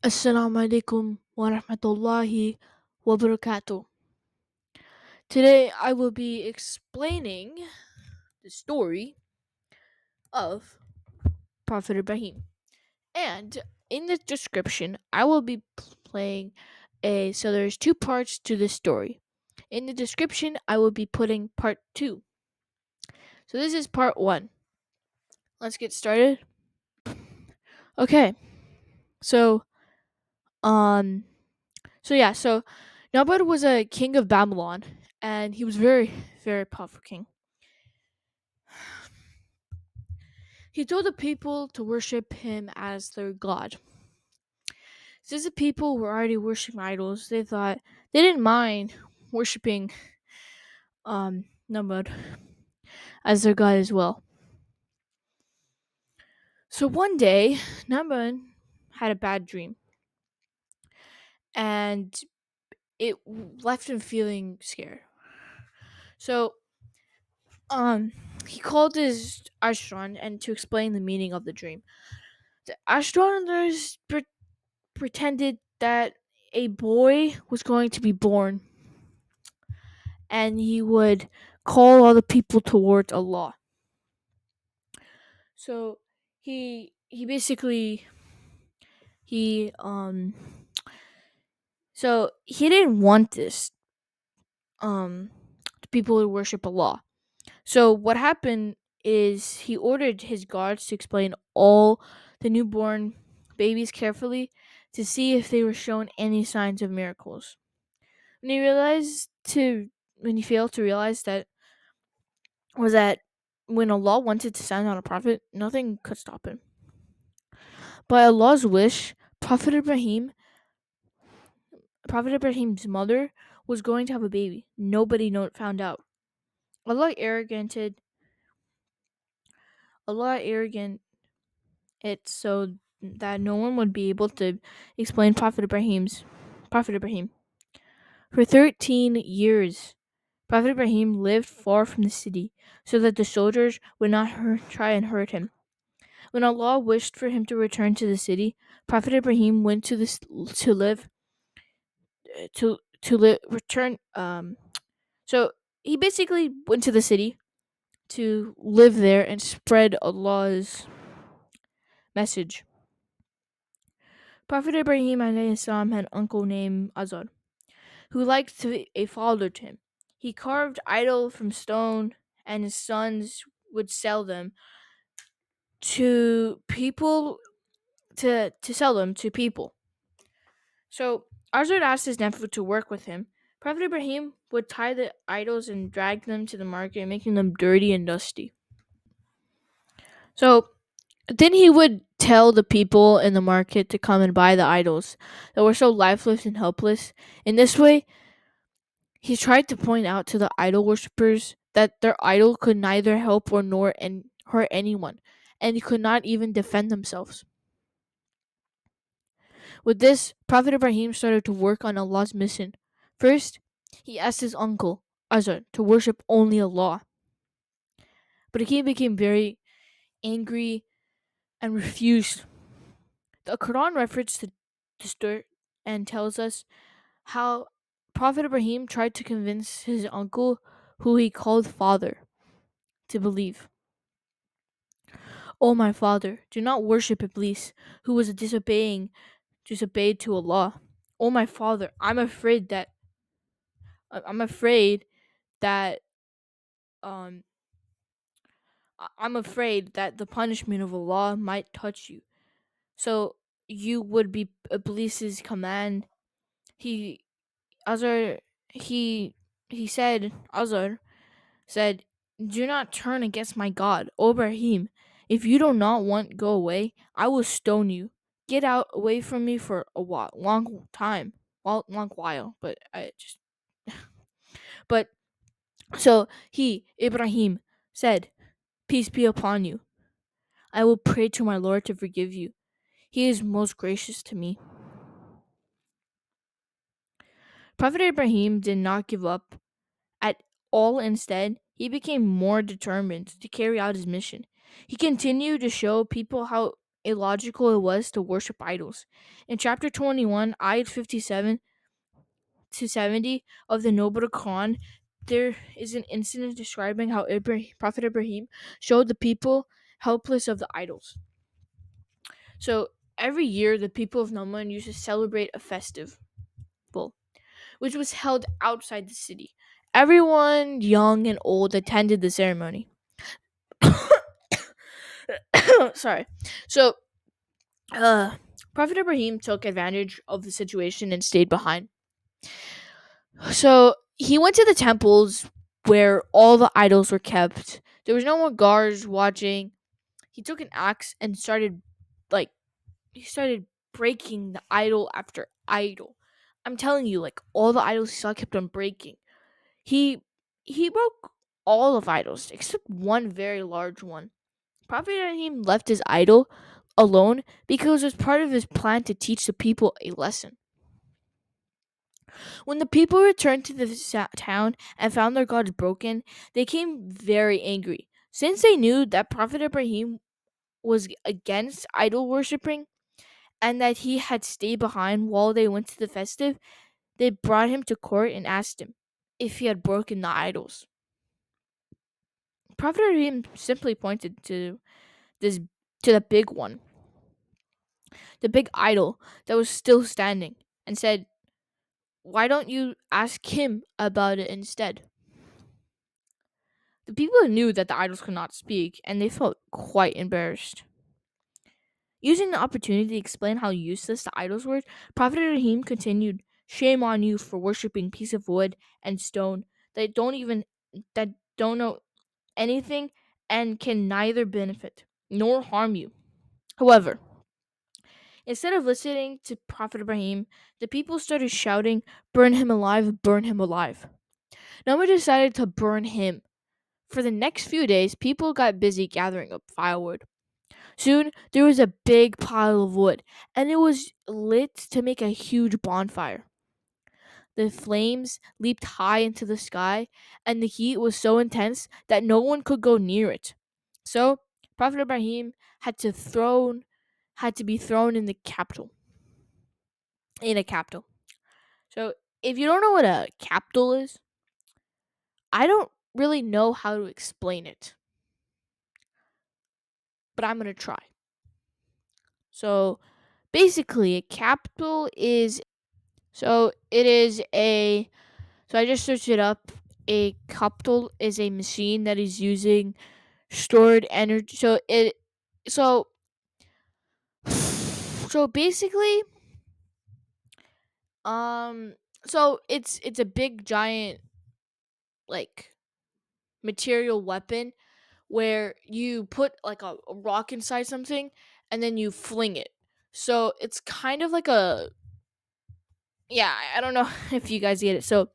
Assalamu alaikum wa rahmatullahi wa barakatuh. Today I will be explaining the story of Prophet Ibrahim. And in the description, I will be playing so there's two parts to this story. In the description, I will be putting part 2. So this is part 1. Let's get started. Okay. So um so Nabad was a king of Babylon, and he was very, very powerful king. He told the people to worship him as their god. Since the people were already worshiping idols, they didn't mind worshiping Namrud as their god as well. So one day, Namrud had a bad dream, and it left him feeling scared. So he called his astronaut and to explain the meaning of the dream. The astronomers pretended that a boy was going to be born, and he would call all the people towards Allah. So he basically he so he didn't want this people to worship Allah. So what happened is he ordered his guards to explain all the newborn babies carefully to see if they were shown any signs of miracles. When he realized to when he failed to realize that when Allah wanted to send out a prophet, nothing could stop him. By Allah's wish, Prophet Ibrahim's mother was going to have a baby. Nobody found out. Allah arroganted Allah arrogant it so that no one would be able to explain Prophet Ibrahim. For 13 years, Prophet Ibrahim lived far from the city so that the soldiers would not try and hurt him. When Allah wished for him to return to the city, Prophet Ibrahim went to live to live return so he basically went to the city to live there and spread Allah's message. Prophet Ibrahim alayhi salam had an uncle named Azar, who liked to be a father to him. He carved idols from stone, and his sons would sell them to people to sell them to people. So Azar asked his nephew to work with him. Prophet Ibrahim would tie the idols and drag them to the market, making them dirty and dusty. So then he would tell the people in the market to come and buy the idols that were so lifeless and helpless. In this way, he tried to point out to the idol worshippers that their idol could neither help or nor hurt anyone, and could not even defend themselves. With this, Prophet Ibrahim started to work on Allah's mission. First, he asked his uncle, Azar, to worship only Allah. But he became very angry and refused. The Quran refers to this dirt and tells us how Prophet Ibrahim tried to convince his uncle, who he called father, to believe. O my father, do not worship Iblis, who was disobeyed to Allah. O my father, I'm afraid that um I'm afraid that the punishment of Allah might touch you. So you would be Iblis's command. He Azar he said Azar said, "Do not turn against my God, O Ibrahim. If you do not want go away, I will stone you. Get out away from me for a long time, long while." But so he Ibrahim said, "Peace be upon you. I will pray to my Lord to forgive you. He is most gracious to me." Prophet Ibrahim did not give up at all. Instead, he became more determined to carry out his mission. He continued to show people how illogical it was to worship idols. In chapter 21, ayat 57 to 70 of the Noble Quran, there is an incident describing how Prophet Ibrahim showed the people helpless of the idols. So every year, the people of Naman used to celebrate a festival, which was held outside the city. Everyone, young and old, attended the ceremony. Sorry. So, uh, Prophet Ibrahim took advantage of the situation and stayed behind. So he went to the temples where all the idols were kept. There was no more guards watching. He took an axe and like he started breaking the idol after idol. I'm telling you, like all the idols he saw kept on breaking. He he broke all of idols except one very large one. Prophet Ibrahim left his idol alone because it was part of his plan to teach the people a lesson. When the people returned to the town and found their gods broken, they became very angry. Since they knew that Prophet Ibrahim was against idol worshipping and that he had stayed behind while they went to the festive, they brought him to court and asked him if he had broken the idols. Prophet Ibrahim simply pointed this to the big one, the big idol that was still standing, and said, "Why don't you ask him about it instead?" The people knew that the idols could not speak, and they felt quite embarrassed. Using the opportunity to explain how useless the idols were, Prophet Ibrahim continued, "Shame on you for worshipping piece of wood and stone that don't know anything and can neither benefit nor harm you." However, instead of listening to Prophet Ibrahim, the people started shouting, "Burn him alive, burn him alive." Noah decided to burn him. For the next few days, people got busy gathering up firewood. Soon, there was a big pile of wood, and it was lit to make a huge bonfire. The flames leaped high into the sky, and the heat was so intense that no one could go near it. So, Prophet Ibrahim had to be thrown in the capital. In a capital. So, if you don't know what a capital is, I don't really know how to explain it, but I'm gonna try. So, basically, a capital is it is a so I just searched it up. A capital is a machine that is using stored energy. So so basically um it's a big giant like material weapon where you put like a rock inside something and then you fling it. So it's kind of like a yeah, I don't know if you guys get it. So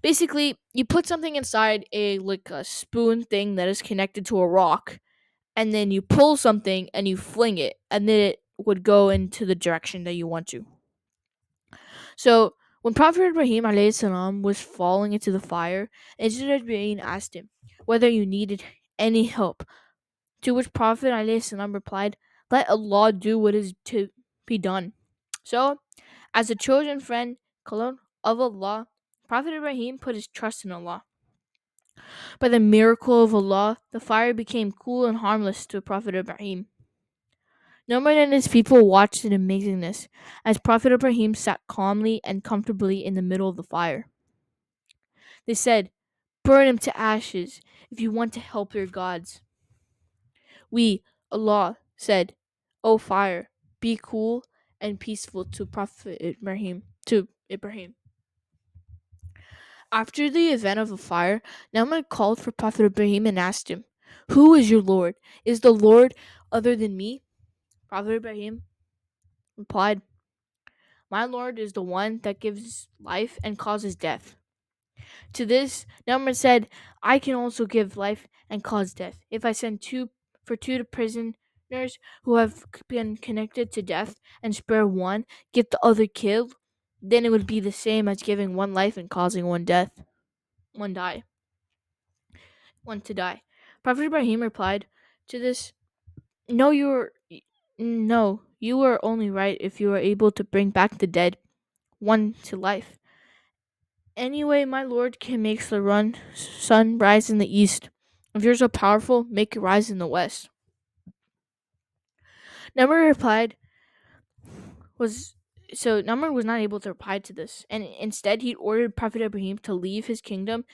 basically, you put something inside a spoon thing that is connected to a rock, and then you pull something and you fling it, and then it would go into the direction that you want to. So when Prophet Ibrahim alayhi salam was falling into the fire, Ibrahim asked him whether you needed any help. To which Prophet alayhi salam replied, "Let Allah do what is to be done." So, as a chosen friend clone of Allah, Prophet Ibrahim put his trust in Allah. By the miracle of Allah, the fire became cool and harmless to Prophet Ibrahim. Nomad and his people watched in amazingness as Prophet Ibrahim sat calmly and comfortably in the middle of the fire. They said, "Burn him to ashes if you want to help your gods." We, Allah, said, "O fire, be cool and peaceful to Prophet Ibrahim." To Ibrahim. After the event of the fire, Naaman called for Prophet Ibrahim and asked him, "Who is your Lord? Is the Lord other than me?" Prophet Ibrahim replied, "My Lord is the one that gives life and causes death." To this, Naaman said, "I can also give life and cause death. If I send two prisoners who have been connected to death and spare one, get the other killed, then it would be the same as giving one life and causing one die. one to die." Prophet Ibrahim replied to this, "Know your No, you were only right if you were able to bring back the dead, one to life. Anyway, my lord can make the sun rise in the east. If you're so powerful, make it rise in the west. Namr replied, was Namr was not able to reply to this, and instead he ordered Prophet Ibrahim to leave his kingdom.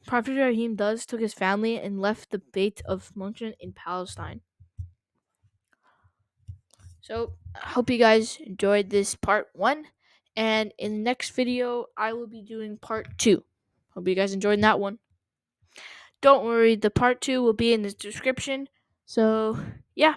Prophet Ibrahim thus took his family and left the Beit of Moshe in Palestine. So I hope you guys enjoyed this part 1, and in the next video I will be doing part 2. Hope you guys enjoyed that one. Don't worry, the part 2 will be in the description. So yeah.